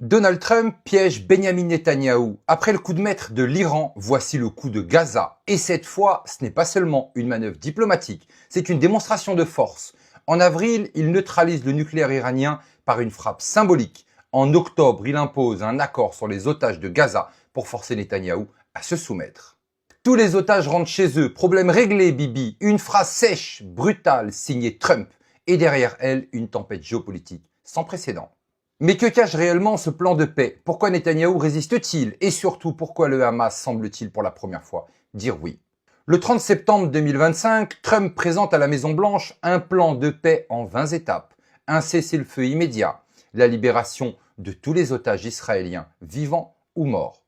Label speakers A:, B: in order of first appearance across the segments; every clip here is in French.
A: Donald Trump piège Benyamin Netanyahou. Après le coup de maître de l'Iran, voici le coup de Gaza. Et cette fois, ce n'est pas seulement une manœuvre diplomatique, c'est une démonstration de force. En avril, il neutralise le nucléaire iranien par une frappe symbolique. En octobre, il impose un accord sur les otages de Gaza pour forcer Netanyahou à se soumettre. Tous les otages rentrent chez eux. Problème réglé, Bibi. Une phrase sèche, brutale, signée Trump. Et derrière elle, une tempête géopolitique sans précédent. Mais que cache réellement ce plan de paix? Pourquoi Netanyahou résiste-t-il? Et surtout, pourquoi le Hamas semble-t-il pour la première fois dire oui? Le 30 septembre 2025, Trump présente à la Maison-Blanche un plan de paix en 20 étapes. Un cessez-le-feu immédiat, la libération de tous les otages israéliens, vivants ou morts,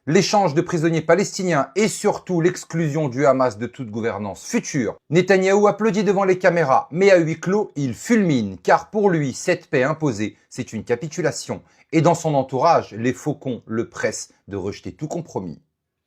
A: l'échange de prisonniers palestiniens et surtout l'exclusion du Hamas de toute gouvernance future. Netanyahou applaudit devant les caméras, mais à huis clos, il fulmine, car pour lui, cette paix imposée, c'est une capitulation. Et dans son entourage, les faucons le pressent de rejeter tout compromis.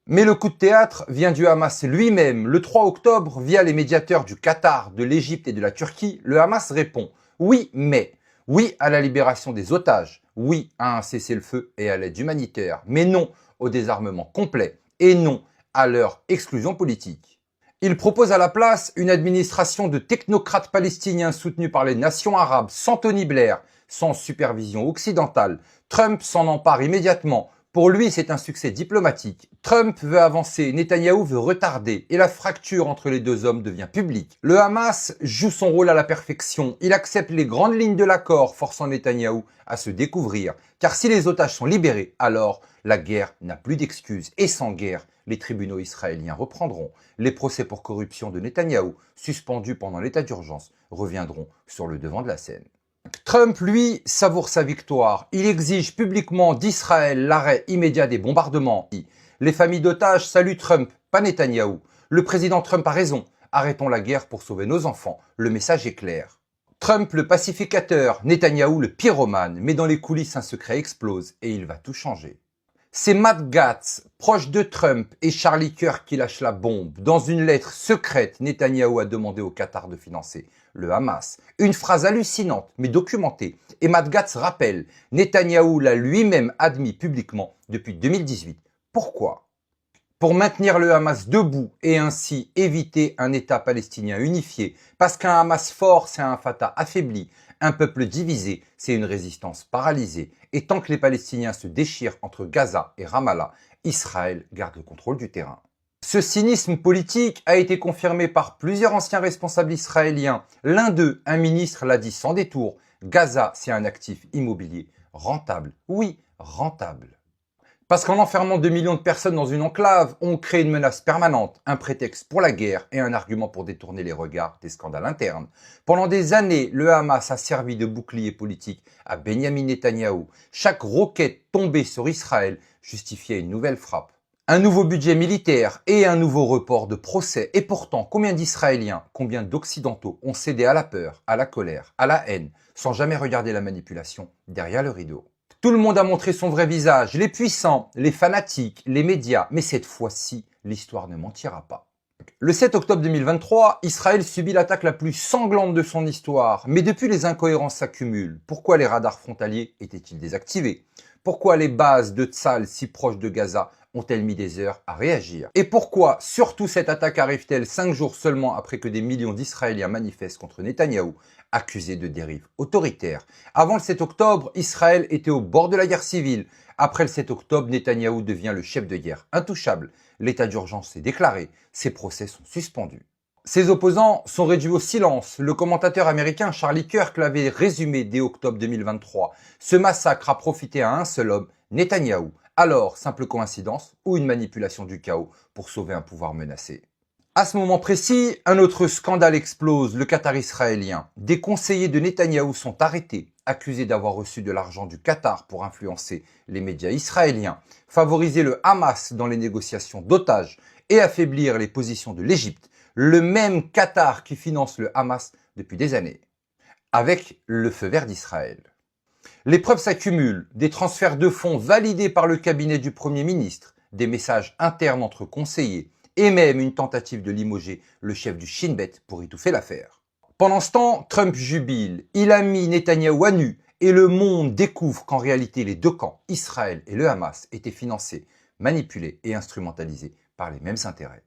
A: Mais le coup de théâtre vient du Hamas lui-même. Le 3 octobre, via les médiateurs du Qatar, de l'Égypte et de la Turquie, le Hamas répond « Oui, mais ». Oui à la libération des otages, oui à un cessez-le-feu et à l'aide humanitaire, mais non au désarmement complet et non à leur exclusion politique. Il propose à la place une administration de technocrates palestiniens soutenus par les nations arabes, sans Tony Blair, sans supervision occidentale. Trump s'en empare immédiatement. Pour lui, c'est un succès diplomatique. Trump veut avancer, Netanyahou veut retarder et la fracture entre les deux hommes devient publique. Le Hamas joue son rôle à la perfection. Il accepte les grandes lignes de l'accord, forçant Netanyahou à se découvrir. Car si les otages sont libérés, alors la guerre n'a plus d'excuses. Et sans guerre, les tribunaux israéliens reprendront. Les procès pour corruption de Netanyahou, suspendus pendant l'état d'urgence, reviendront sur le devant de la scène. Trump, lui, savoure sa victoire. Il exige publiquement d'Israël l'arrêt immédiat des bombardements. Les familles d'otages saluent Trump, pas Netanyahou. Le président Trump a raison. Arrêtons la guerre pour sauver nos enfants. Le message est clair. Trump le pacificateur, Netanyahou le pyromane. Mais dans les coulisses, un secret explose et il va tout changer. C'est Matt Gaetz, proche de Trump, et Charlie Kirk qui lâche la bombe. Dans une lettre secrète, Netanyahou a demandé au Qatar de financer le Hamas. Une phrase hallucinante, mais documentée. Et Matt Gaetz rappelle, Netanyahou l'a lui-même admis publiquement depuis 2018. Pourquoi? Pour maintenir le Hamas debout et ainsi éviter un État palestinien unifié. Parce qu'un Hamas fort, c'est un Fatah affaibli. Un peuple divisé, c'est une résistance paralysée. Et tant que les Palestiniens se déchirent entre Gaza et Ramallah, Israël garde le contrôle du terrain. Ce cynisme politique a été confirmé par plusieurs anciens responsables israéliens. L'un d'eux, un ministre, l'a dit sans détour. Gaza, c'est un actif immobilier rentable. Oui, rentable. Parce qu'en enfermant 2 millions de personnes dans une enclave, on crée une menace permanente, un prétexte pour la guerre et un argument pour détourner les regards des scandales internes. Pendant des années, le Hamas a servi de bouclier politique à Benyamin Netanyahou. Chaque roquette tombée sur Israël justifiait une nouvelle frappe. Un nouveau budget militaire et un nouveau report de procès. Et pourtant, combien d'Israéliens, combien d'Occidentaux ont cédé à la peur, à la colère, à la haine, sans jamais regarder la manipulation derrière le rideau? Tout le monde a montré son vrai visage, les puissants, les fanatiques, les médias, mais cette fois-ci, l'histoire ne mentira pas. Le 7 octobre 2023, Israël subit l'attaque la plus sanglante de son histoire, mais depuis les incohérences s'accumulent. Pourquoi les radars frontaliers étaient-ils désactivés? Pourquoi les bases de Tzal si proches de Gaza ont-elles mis des heures à réagir? Et pourquoi, surtout, cette attaque arrive-t-elle 5 jours seulement après que des millions d'Israéliens manifestent contre Netanyahou, accusé de dérive autoritaire? Avant le 7 octobre, Israël était au bord de la guerre civile. Après le 7 octobre, Netanyahou devient le chef de guerre intouchable. L'état d'urgence est déclaré. Ses procès sont suspendus. Ses opposants sont réduits au silence. Le commentateur américain Charlie Kirk l'avait résumé dès octobre 2023. Ce massacre a profité à un seul homme, Netanyahou. Alors, simple coïncidence ou une manipulation du chaos pour sauver un pouvoir menacé? À ce moment précis, un autre scandale explose, le Qatar israélien. Des conseillers de Netanyahou sont arrêtés, accusés d'avoir reçu de l'argent du Qatar pour influencer les médias israéliens, favoriser le Hamas dans les négociations d'otages et affaiblir les positions de l'Égypte, le même Qatar qui finance le Hamas depuis des années, avec le feu vert d'Israël. Les preuves s'accumulent, des transferts de fonds validés par le cabinet du Premier ministre, des messages internes entre conseillers, et même une tentative de limoger le chef du Shin Bet pour étouffer l'affaire. Pendant ce temps, Trump jubile. Il a mis Netanyahou à nu et le monde découvre qu'en réalité les deux camps, Israël et le Hamas, étaient financés, manipulés et instrumentalisés par les mêmes intérêts.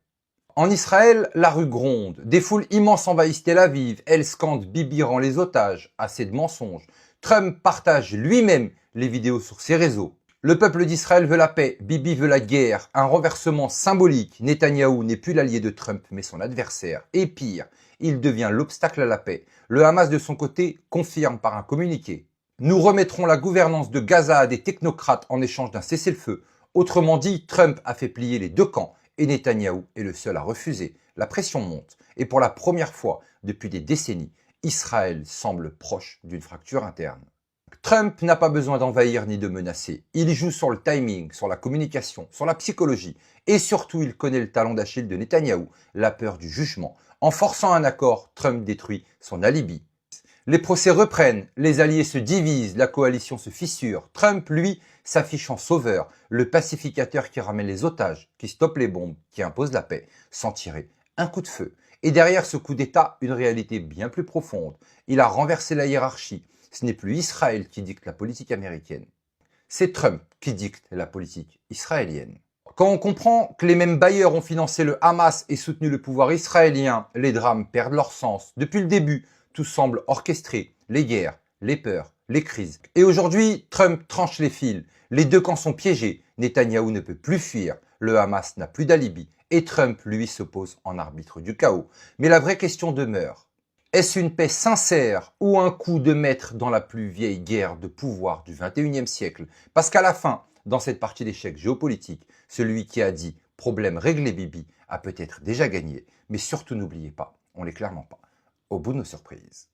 A: En Israël, la rue gronde, des foules immenses envahissent Tel Aviv, elles scandent Bibi rend les otages, assez de mensonges. Trump partage lui-même les vidéos sur ses réseaux. Le peuple d'Israël veut la paix, Bibi veut la guerre, un renversement symbolique. Netanyahou n'est plus l'allié de Trump mais son adversaire. Et pire, il devient l'obstacle à la paix. Le Hamas de son côté confirme par un communiqué. Nous remettrons la gouvernance de Gaza à des technocrates en échange d'un cessez-le-feu. Autrement dit, Trump a fait plier les deux camps et Netanyahou est le seul à refuser. La pression monte et pour la première fois depuis des décennies, Israël semble proche d'une fracture interne. Trump n'a pas besoin d'envahir ni de menacer. Il joue sur le timing, sur la communication, sur la psychologie. Et surtout, il connaît le talon d'Achille de Netanyahou, la peur du jugement. En forçant un accord, Trump détruit son alibi. Les procès reprennent, les alliés se divisent, la coalition se fissure. Trump, lui, s'affiche en sauveur, le pacificateur qui ramène les otages, qui stoppe les bombes, qui impose la paix, sans tirer un coup de feu. Et derrière ce coup d'État, une réalité bien plus profonde. Il a renversé la hiérarchie. Ce n'est plus Israël qui dicte la politique américaine. C'est Trump qui dicte la politique israélienne. Quand on comprend que les mêmes bailleurs ont financé le Hamas et soutenu le pouvoir israélien, les drames perdent leur sens. Depuis le début, tout semble orchestré. Les guerres, les peurs, les crises. Et aujourd'hui, Trump tranche les fils. Les deux camps sont piégés. Netanyahou ne peut plus fuir. Le Hamas n'a plus d'alibi. Et Trump, lui, s'oppose en arbitre du chaos. Mais la vraie question demeure. Est-ce une paix sincère ou un coup de maître dans la plus vieille guerre de pouvoir du XXIe siècle? Parce qu'à la fin, dans cette partie d'échecs géopolitique, celui qui a dit « problème réglé Bibi » a peut-être déjà gagné. Mais surtout n'oubliez pas, on l'est clairement pas, au bout de nos surprises.